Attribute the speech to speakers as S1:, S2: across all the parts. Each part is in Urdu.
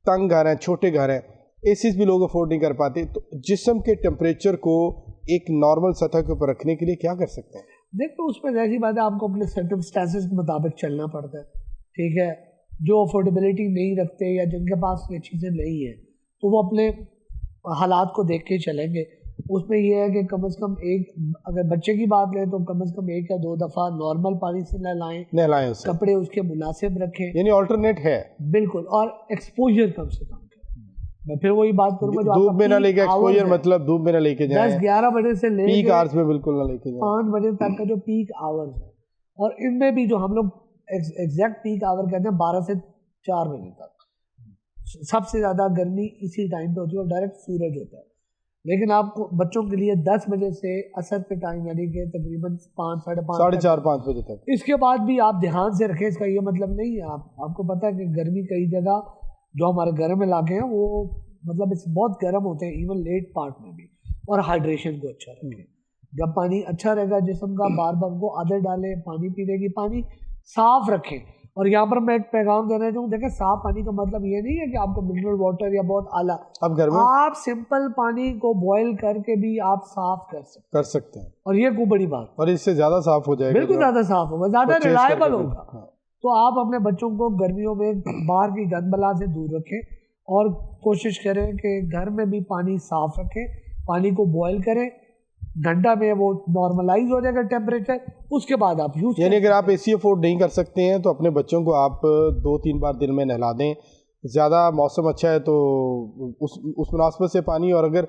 S1: تنگ گھر ہیں, چھوٹے گھر ہیں, اے سیز بھی لوگ افورڈ نہیں کر پاتے, تو جسم کے ٹیمپریچر کو ایک نارمل سطح کے اوپر رکھنے کے لیے کیا کر سکتے ہیں؟
S2: دیکھو اس میں ایسی بات ہے, آپ کو اپنے سرکمسٹانسز کے مطابق چلنا پڑتا ہے, ٹھیک ہے. جو افورڈیبلٹی نہیں رکھتے یا جن کے پاس یہ چیزیں نہیں ہیں تو وہ اپنے حالات کو دیکھ کے چلیں گے. اس میں یہ ہے کہ کم از کم ایک, اگر بچے کی بات لیں تو کم از کم 1 یا 2 دفعہ نارمل پانی سے نہلائیں, کپڑے اس کے مناسب رکھیں,
S1: یعنی آلٹرنیٹ ہے
S2: بالکل, اور ایکسپوجر کم سے کم کریں. میں پھر وہی بات کروں گا, جو
S1: دھوپ میں نہ لے کے ایکسپوجر, مطلب دھوپ میں نہ لے کے جائیں,
S2: 10-11 بجے سے لے
S1: پیک آورز میں بالکل نہ لے کے جائیں,
S2: 5 بجے تک کا جو پیک آورز ہے, اور ان میں بھی جو ہم لوگ ایگزیکٹ پیک آور کہتے ہیں 12 سے 4 بجے تک سب سے زیادہ گرمی اسی ٹائم پہ ہوتی ہے اور ڈائریکٹ سورج ہوتا ہے. لیکن آپ کو بچوں کے لیے 10 بجے سے عصر کے ٹائم یعنی کہ تقریباً 5-5:30
S1: بجے تک,
S2: اس کے بعد بھی آپ دھیان سے رکھیں. اس کا یہ مطلب نہیں ہے, آپ کو پتہ ہے کہ گرمی کئی جگہ جو ہمارے گرم علاقے ہیں وہ مطلب اس بہت گرم ہوتے ہیں, ایون لیٹ پارٹ میں بھی. اور ہائیڈریشن کو اچھا رکھیں, جب پانی اچھا رہے گا جسم کا, بار بار کو عادت ڈالیں پانی پینے کی, پانی صاف رکھیں. اور یہاں پر میں ایک پیغام دینا چاہوں, دیکھیں صاف پانی کا مطلب یہ نہیں ہے کہ آپ کو منرل واٹر یا بہت اعلیٰ, آپ سمپل پانی کو بوائل کر کے بھی آپ صاف کر سکتے ہیں, اور یہ کوئی بڑی بات,
S1: اور اس سے زیادہ صاف ہو جائے گا,
S2: بالکل زیادہ صاف ہوگا, زیادہ ریلائبل ہوگا. تو آپ اپنے بچوں کو گرمیوں میں باہر کی گند بلا سے دور رکھیں, اور کوشش کریں کہ گھر میں بھی پانی صاف رکھیں, پانی کو بوائل کریں, گھنٹہ میں وہ نارملائز ہو جائے گا ٹیمپریچر, اس کے بعد آپ یوز,
S1: یعنی اگر آپ اے سی افورڈ نہیں کر سکتے ہیں تو اپنے بچوں کو آپ 2-3 بار دن میں نہلا دیں. زیادہ موسم اچھا ہے تو اس مناسبت سے پانی, اور اگر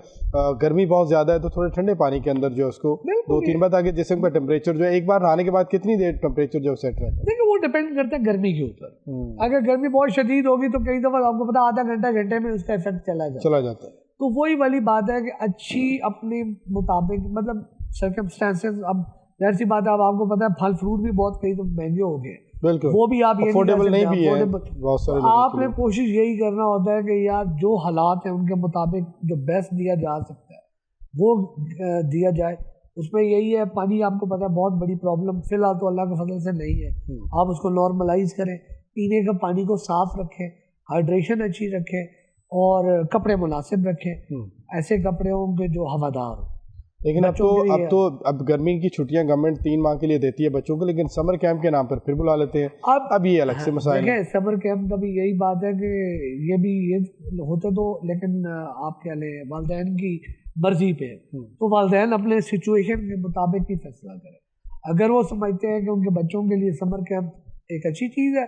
S1: گرمی بہت زیادہ ہے تو تھوڑے ٹھنڈے پانی کے اندر جو ہے اس کو 2-3 بار, تاکہ جسم کا ٹیمپریچر جو ہے ایک بار نہانے کے بعد کتنی دیر ٹیمپریچر جو سیٹ رہتا ہے.
S2: دیکھیں وہ ڈیپینڈ کرتا ہے گرمی کے اوپر. اگر گرمی بہت شدید ہوگی تو کئی دفعہ آپ کو پتا آدھا گھنٹے میں اس کا افیکٹ چلا جاتا ہے. تو وہی والی بات ہے کہ اچھی اپنے مطابق مطلب سرکمسٹانسز, اب ظاہر سی بات ہے, اب آپ کو پتا ہے پھل فروٹ بھی بہت کئی تو مہنگے ہو گئے,
S1: بالکل
S2: وہ بھی آپ
S1: افورڈیبل نہیں بھی ہے.
S2: آپ نے کوشش یہی کرنا ہوتا ہے کہ یار جو حالات ہیں ان کے مطابق جو بیسٹ دیا جا سکتا ہے وہ دیا جائے. اس میں یہی ہے, پانی آپ کو پتا ہے بہت بڑی پرابلم فی الحال تو اللہ کے فضل سے نہیں ہے, آپ اس کو نارملائز کریں, پینے کا پانی کو صاف رکھیں, ہائیڈریشن اچھی رکھیں, اور کپڑے مناسب رکھیں, ایسے کپڑے ہوں کہ جو ہوادار ہوں.
S1: لیکن اب گرمی کی چھٹیاں گورنمنٹ 3 ماہ کے لیے دیتی ہے بچوں کو, لیکن سمر کیمپ کے نام پر پھر بلا لیتے ہیں. اب یہ الگ سے مسائل ہیں.
S2: سمر کیمپ کا بھی یہی بات ہے کہ یہ ہوتے تو, لیکن آپ کیا لیں والدین کی مرضی پہ, تو والدین اپنے سچویشن کے مطابق ہی فیصلہ کریں. اگر وہ سمجھتے ہیں کہ ان کے بچوں کے لیے سمر کیمپ ایک اچھی چیز ہے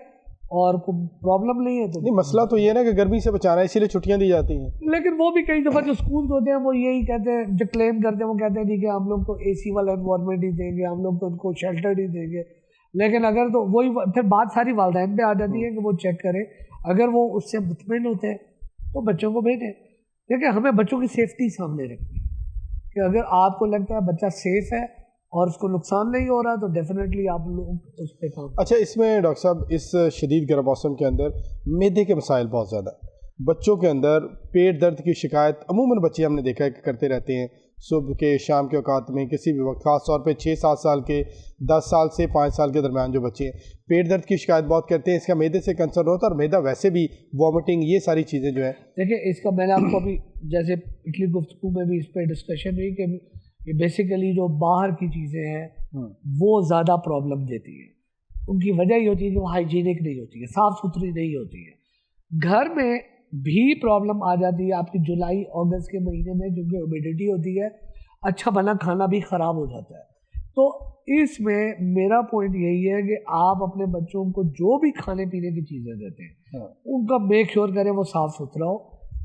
S2: اور کوئی پرابلم نہیں ہے تو
S1: نہیں, مسئلہ تو یہ ہے نا کہ گرمی سے بچانا ہے, اسی لیے چھٹیاں دی جاتی ہیں.
S2: لیکن وہ بھی کئی دفعہ جو اسکول ہوتے ہیں وہ یہی کہتے ہیں, جو کلیم کرتے ہیں وہ کہتے ہیں کہ ہم لوگ تو اے سی والا انوائرمنٹ ہی دیں گے, ہم لوگ تو ان کو شیلٹر ہی دیں گے. لیکن اگر تو وہی پھر بات ساری والدین پہ آ جاتی ہے کہ وہ چیک کریں, اگر وہ اس سے مطمئن ہوتے ہیں تو بچوں کو بھیجیں. دیکھیں ہمیں بچوں کی سیفٹی سامنے رکھنی ہے کہ اگر آپ کو لگتا ہے بچہ سیف ہے اور اس کو نقصان نہیں ہو رہا تو ڈیفینیٹلی آپ لوگ اس پہ کام.
S1: اچھا, اس میں ڈاکٹر صاحب اس شدید گرم موسم کے اندر معدے کے مسائل بہت زیادہ ہیں. بچوں کے اندر پیٹ درد کی شکایت عموماً بچے ہم نے دیکھا ہے کہ کرتے رہتے ہیں, صبح کے شام کے اوقات میں کسی بھی وقت, خاص طور پہ 6-7 سال کے, 10 سال سے 5 سال کے درمیان جو بچے ہیں پیٹ درد کی شکایت بہت کرتے ہیں. اس کا معدے سے کنسرن ہوتا ہے, اور معدہ ویسے بھی وامٹنگ, یہ ساری چیزیں جو ہیں.
S2: دیکھیں اس کا میں نے آپ کو ابھی جیسے پچھلی گفتگو میں بھی اس پہ ڈسکشن ہوئی کہ بیسیکلی جو باہر کی چیزیں ہیں وہ زیادہ پرابلم دیتی ہیں. ان کی وجہ یہ ہوتی ہے کہ وہ ہائیجینک نہیں ہوتی ہے, صاف ستھری نہیں ہوتی ہے. گھر میں بھی پرابلم آ جاتی ہے آپ کی جولائی اگست کے مہینے میں, کیونکہ ہیومیڈیٹی ہوتی ہے, اچھا بنا کھانا بھی خراب ہو جاتا ہے. تو اس میں میرا پوائنٹ یہی ہے کہ آپ اپنے بچوں کو جو بھی کھانے پینے کی چیزیں دیتے ہیں ان کا میک شیور کریں وہ صاف ستھرا ہو.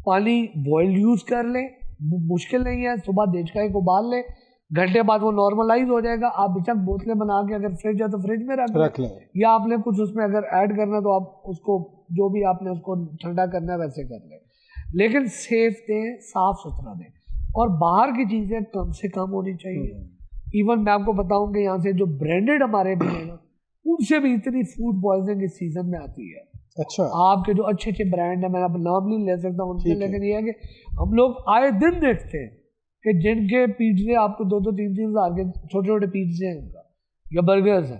S2: پانی بوائل یوز کر لیں, مشکل نہیں ہے, صبح دیچکا ایک ابال لیں, گھنٹے بعد وہ نارملائز ہو جائے گا. آپ بیچک بوتلیں بنا کے اگر فریج ہے تو فریج میں رکھ لیں, یا آپ نے کچھ اس میں اگر ایڈ کرنا ہے تو آپ اس کو جو بھی آپ نے اس کو ٹھنڈا کرنا ہے ویسے کر لیں. لیکن سیف دیں, صاف ستھرا دیں, اور باہر کی چیزیں کم سے کم ہونی چاہیے. ایون میں آپ کو بتاؤں کہ یہاں سے جو برانڈیڈ ہمارے بھی ہیں نا, ان سے بھی اتنی فوڈ پوائزنگ اس سیزن میں آتی ہے.
S1: اچھا,
S2: آپ کے جو اچھے اچھے برانڈ ہیں, میں اب نام نہیں لے سکتا ان سے, لیکن یہ ہے کہ ہم لوگ آئے دن دیکھتے ہیں کہ جن کے پیزے آپ کو 2-3 ہزار کے چھوٹے چھوٹے پیزے ہیں ان کا یا برگرز ہیں,